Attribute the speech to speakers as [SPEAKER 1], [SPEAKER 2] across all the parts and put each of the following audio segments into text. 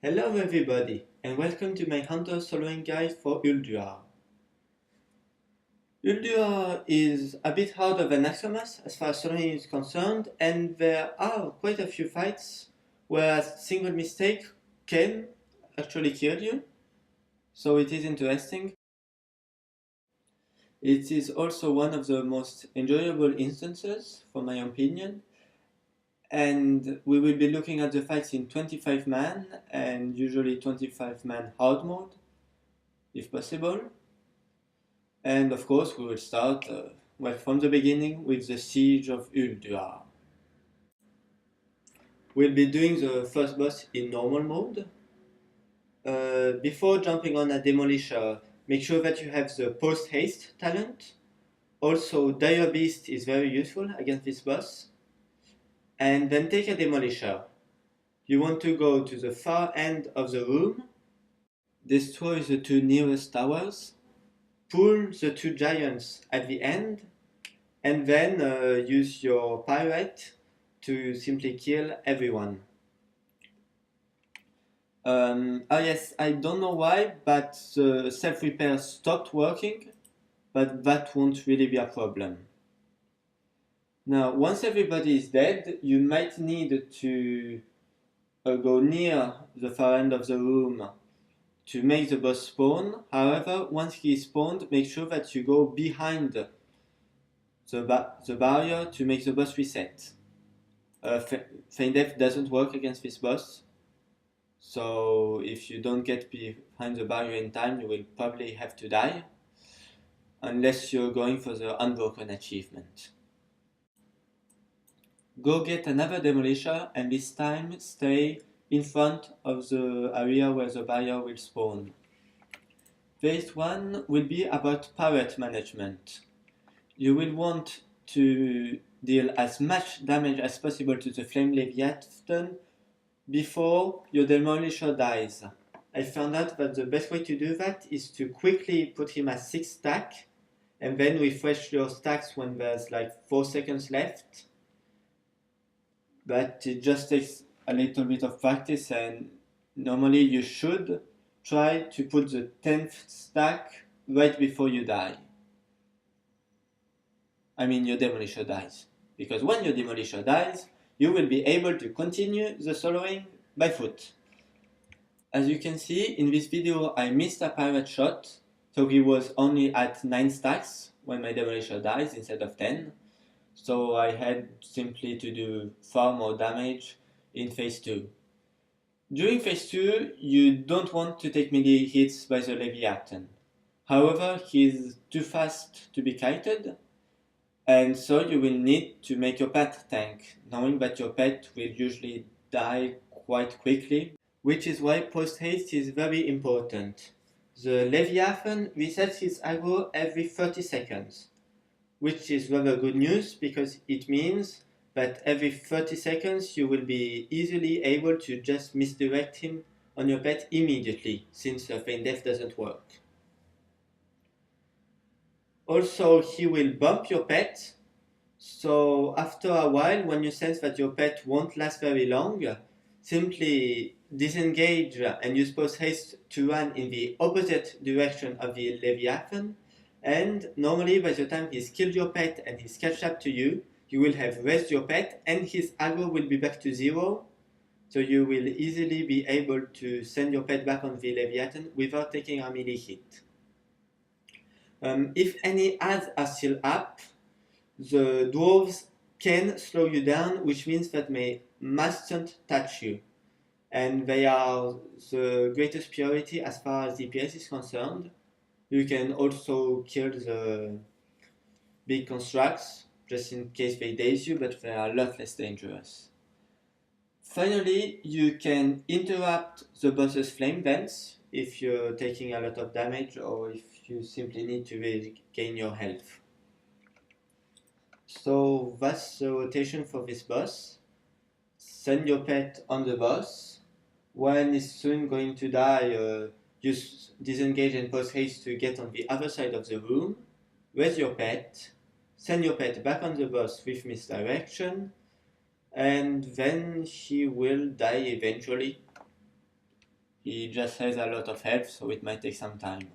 [SPEAKER 1] Hello everybody, and welcome to my Hunter soloing guide for Ulduar. Ulduar is a bit harder than Axomas as far as soloing is concerned, and there are quite a few fights where a single mistake can actually kill you, so it is interesting. It is also one of the most enjoyable instances, for my opinion, and we will be looking at the fights in 25 man and usually 25 man hard mode, if possible. And of course we will start from the beginning with the Siege of Ulduar. We'll be doing the first boss in normal mode. Before jumping on a Demolisher, make sure that you have the Post Haste talent. Also, Dire Beast is very useful against this boss. And then take a Demolisher. You want to go to the far end of the room, destroy the two nearest towers, pull the two giants at the end, and then use your pirate to simply kill everyone. Yes, I don't know why, but the self-repair stopped working, but that won't really be a problem. Now, once everybody is dead, you might need to go near the far end of the room to make the boss spawn. However, once he is spawned, make sure that you go behind the barrier to make the boss reset. Feign Death doesn't work against this boss, so if you don't get behind the barrier in time, you will probably have to die, unless you're going for the Unbroken achievement. Go get another Demolisher, and this time stay in front of the area where the barrier will spawn. Phase 1 will be about pirate management. You will want to deal as much damage as possible to the Flame Leviathan before your Demolisher dies. I found out that the best way to do that is to quickly put him at 6 stack and then refresh your stacks when there's like 4 seconds left. But it just takes a little bit of practice, and normally you should try to put the 10th stack right before you die. I mean your Demolisher dies. Because when your Demolisher dies, you will be able to continue the soloing by foot. As you can see, in this video I missed a pirate shot, so he was only at 9 stacks when my Demolisher dies instead of 10. So I had simply to do far more damage in phase 2. During phase 2, you don't want to take melee hits by the Leviathan. However, he is too fast to be kited, and so you will need to make your pet tank, knowing that your pet will usually die quite quickly, which is why post haste is very important. The Leviathan resets his aggro every 30 seconds. Which is rather good news because it means that every 30 seconds you will be easily able to just misdirect him on your pet immediately, since Feign Death doesn't work. Also, he will bump your pet, so after a while, when you sense that your pet won't last very long, simply disengage and use post haste to run in the opposite direction of the Leviathan. And normally by the time he's killed your pet and he's catched up to you, you will have rested your pet and his aggro will be back to 0. So you will easily be able to send your pet back on the Leviathan without taking a melee hit. If any ads are still up, the dwarves can slow you down, which means that they mustn't touch you. And they are the greatest priority as far as DPS is concerned. You can also kill the big constructs, just in case they daze you, but they are a lot less dangerous. Finally, you can interrupt the boss's flame vents if you're taking a lot of damage or if you simply need to regain your health. So that's the rotation for this boss. Send your pet on the boss. When he's soon going to die, use disengage and post haste to get on the other side of the room, raise your pet, send your pet back on the boss with misdirection, and then he will die eventually. He just has a lot of health, so it might take some time.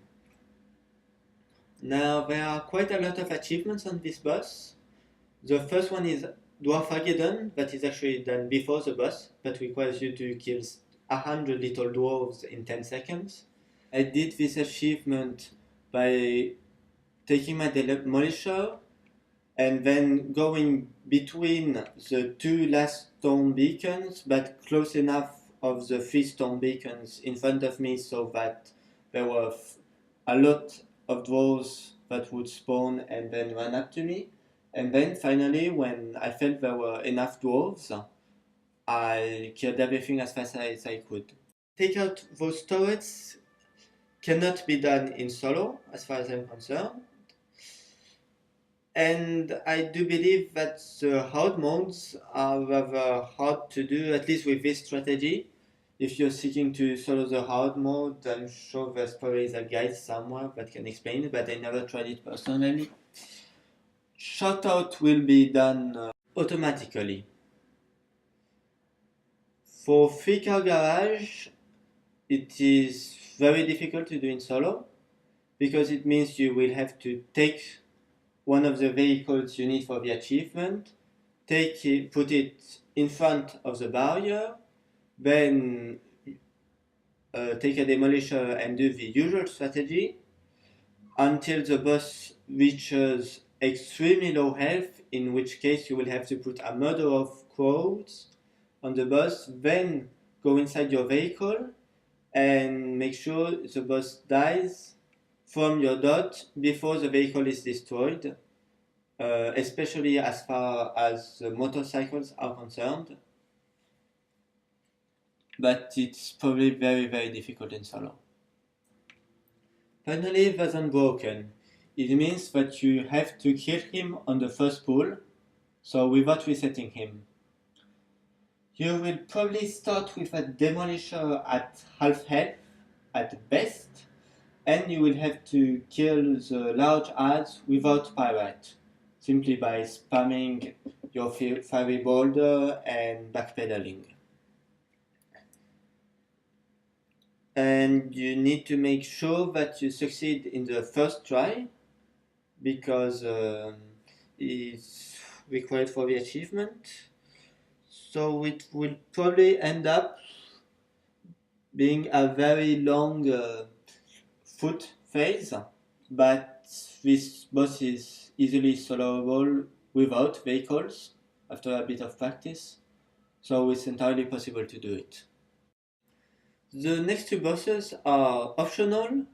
[SPEAKER 1] Now, there are quite a lot of achievements on this boss. The first one is Dwarfageddon, that is actually done before the boss, but requires you to kill 100 little dwarves in 10 seconds. I did this achievement by taking my demolisher and then going between the two last stone beacons, but close enough of the 3 stone beacons in front of me so that there were a lot of dwarves that would spawn and then run up to me. And then finally, when I felt there were enough dwarves, I killed everything as fast as I could. Take out those turrets cannot be done in solo, as far as I'm concerned. And I do believe that the hard modes are rather hard to do, at least with this strategy. If you're seeking to solo the hard mode, I'm sure there's probably a guide somewhere that can explain it, but I never tried it personally. Shoutout will be done automatically. For 3-car garage, it is very difficult to do in solo, because it means you will have to take one of the vehicles you need for the achievement, put it in front of the barrier, then take a demolisher and do the usual strategy until the boss reaches extremely low health, in which case you will have to put a murder of crows on the boss, then go inside your vehicle and make sure the boss dies from your dot before the vehicle is destroyed, especially as far as the motorcycles are concerned. But it's probably very, very difficult in solo. Finally, there's Unbroken. It means that you have to kill him on the first pull, so without resetting him. You will probably start with a demolisher at half health at best, and you will have to kill the large adds without pirate, simply by spamming your fiery boulder and backpedaling. And you need to make sure that you succeed in the first try, because it's required for the achievement. So it will probably end up being a very long foot phase, but this boss is easily soloable without vehicles after a bit of practice, so it's entirely possible to do it. The next 2 bosses are optional,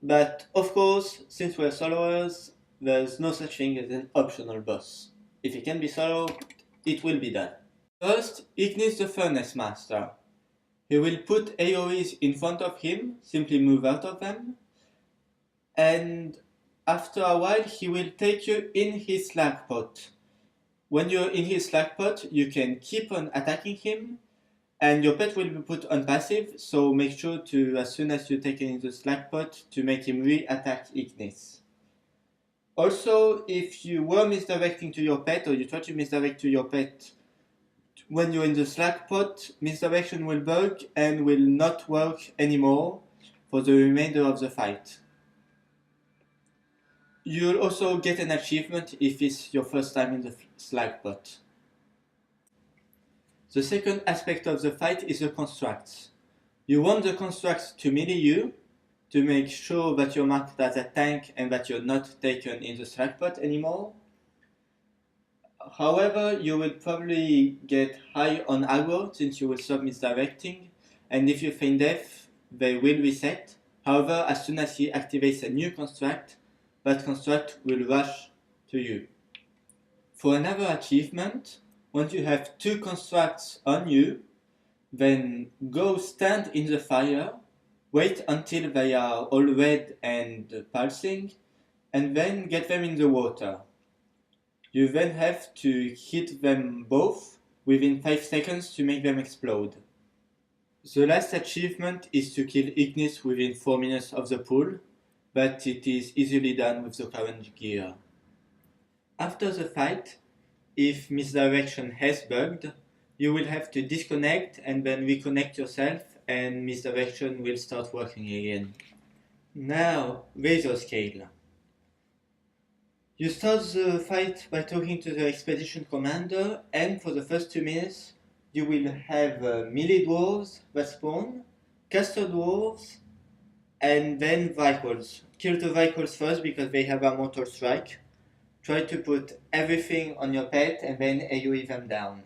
[SPEAKER 1] but of course, since we're soloers, there's no such thing as an optional boss. If it can be solo, it will be done. First, Ignis the Furnace Master. He will put AoEs in front of him, simply move out of them, and after a while he will take you in his slag pot. When you're in his slag pot, you can keep on attacking him, and your pet will be put on passive, so make sure to, as soon as you take him in the slag pot, to make him re-attack Ignis. Also, if you were misdirecting to your pet, or you try to misdirect to your pet, when you're in the slag pot, misdirection will bug and will not work anymore for the remainder of the fight. You'll also get an achievement if it's your first time in the slag pot. The second aspect of the fight is the constructs. You want the constructs to melee you, to make sure that you're marked as a tank and that you're not taken in the slag pot anymore. However, you will probably get high on aggro since you will stop misdirecting, and if you feign death, they will reset. However, as soon as he activates a new construct, that construct will rush to you. For another achievement, once you have 2 constructs on you, then go stand in the fire, wait until they are all red and pulsing, and then get them in the water. You then have to hit them both within 5 seconds to make them explode. The last achievement is to kill Ignis within 4 minutes of the pull, but it is easily done with the current gear. After the fight, if misdirection has bugged, you will have to disconnect and then reconnect yourself and misdirection will start working again. Now, Razorscale. You start the fight by talking to the expedition commander, and for the first 2 minutes, you will have melee dwarves that spawn, caster dwarves, and then vehicles. Kill the vehicles first because they have a mortal strike. Try to put everything on your pet and then AoE them down.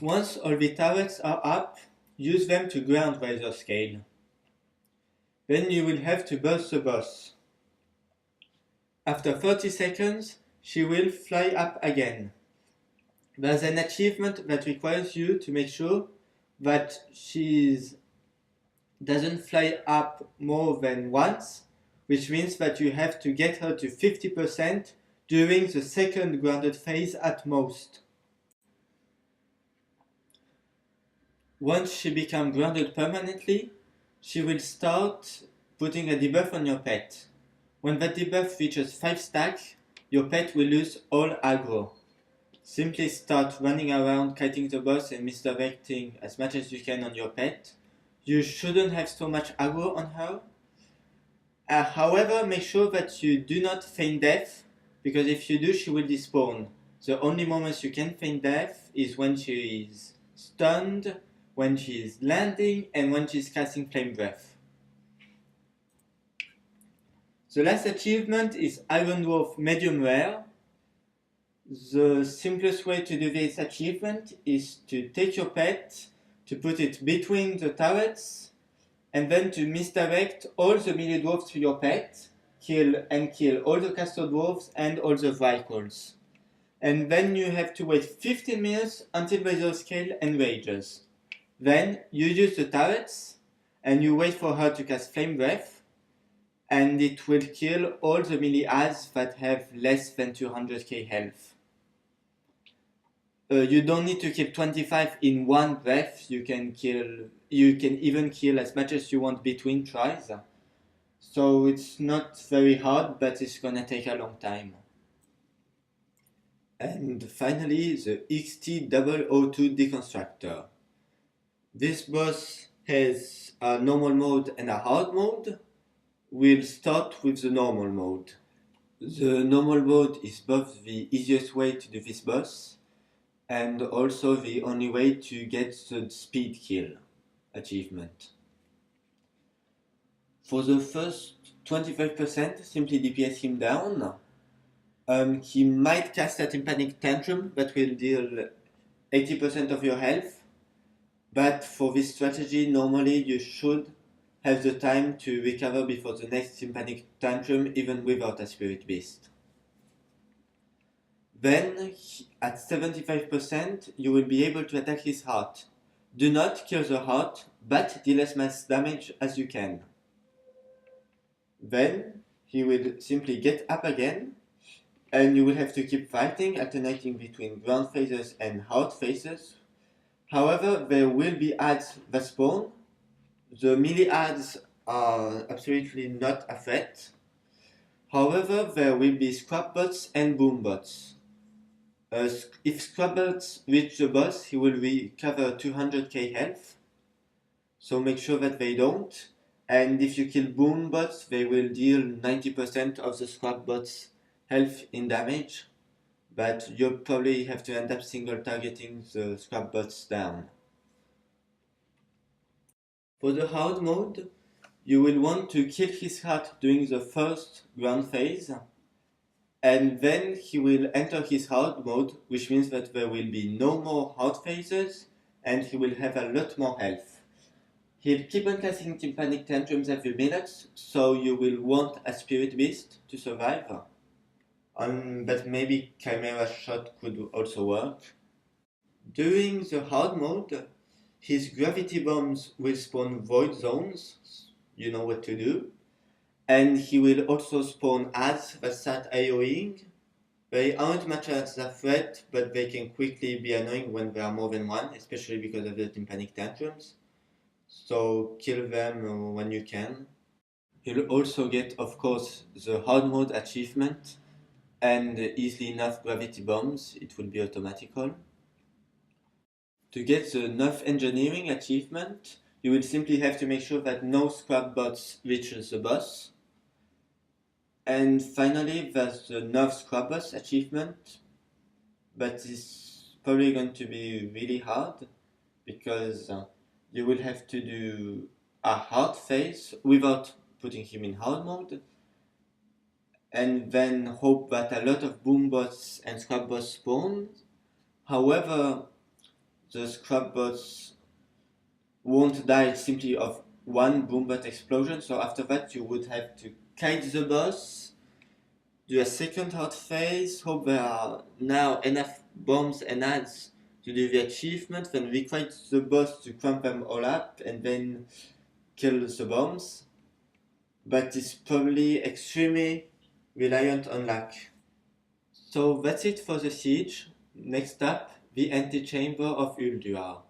[SPEAKER 1] Once all the turrets are up, use them to ground Razorscale. Then you will have to burst the boss. After 30 seconds, she will fly up again. There's an achievement that requires you to make sure that she doesn't fly up more than once, which means that you have to get her to 50% during the second grounded phase at most. Once she becomes grounded permanently, she will start putting a debuff on your pet. When that debuff reaches 5 stacks, your pet will lose all aggro. Simply start running around, kiting the boss and misdirecting as much as you can on your pet. You shouldn't have so much aggro on her. However, make sure that you do not feign death, because if you do, she will despawn. The only moments you can feign death is when she is stunned, when she is landing, and when she is casting Flame Breath. The last achievement is Iron Dwarf Medium Rare. The simplest way to do this achievement is to take your pet, to put it between the turrets, and then to misdirect all the melee dwarves to your pet, kill all the caster dwarves and all the vehicles. And then you have to wait 15 minutes until Razorscale enrages. Then you use the turrets, and you wait for her to cast Flame Breath, and it will kill all the melee adds that have less than 200k health. You don't need to kill 25 in one breath. You can even kill as much as you want between tries. So it's not very hard, but it's gonna take a long time. And finally, the Xt002 Deconstructor. This boss has a normal mode and a hard mode. We'll start with the normal mode. The normal mode is both the easiest way to do this boss and also the only way to get the speed kill achievement. For the first 25%, simply DPS him down. He might cast a Tympanic Tantrum that will deal 80% of your health, but for this strategy, normally you should have the time to recover before the next Tympanic Tantrum, even without a Spirit Beast. Then, at 75%, you will be able to attack his heart. Do not kill the heart, but deal as much damage as you can. Then, he will simply get up again, and you will have to keep fighting, alternating between ground phases and heart phases. However, there will be adds that spawn. The melee adds are absolutely not a threat. However, there will be scrap bots and boom bots. If scrap bots reach the boss, he will recover 200k health. So make sure that they don't. And if you kill boom bots, they will deal 90% of the scrap bots' health in damage. But you'll probably have to end up single targeting the scrap bots down. For the hard mode, you will want to kill his heart during the first ground phase, and then he will enter his hard mode, which means that there will be no more hard phases, and he will have a lot more health. He'll keep on casting Tympanic Tantrums every minute, so you will want a Spirit Beast to survive. But maybe Chimera Shot could also work. During the hard mode, his gravity bombs will spawn void zones, you know what to do, and he will also spawn adds that start AoEing. They aren't much as a threat, but they can quickly be annoying when there are more than one, especially because of the Tympanic Tantrums. So kill them when you can. You'll also get, of course, the hard mode achievement, and easily enough gravity bombs, it will be automatical. To get the Nerf Engineering achievement, you will simply have to make sure that no scrap bots reaches the boss. And finally, there's the Nerf Scrap Boss achievement, but it's probably going to be really hard because you will have to do a hard phase without putting him in hard mode, and then hope that a lot of boom bots and scrap bots spawn. However, the scrap bots won't die simply of one boom bot explosion, so after that you would have to kite the boss, do a second hard phase, hope there are now enough bombs and ads to do the achievement, then requite the boss to crump them all up and then kill the bombs. But it's probably extremely reliant on luck. So that's it for the siege. Next up, the antechamber of Ulduar.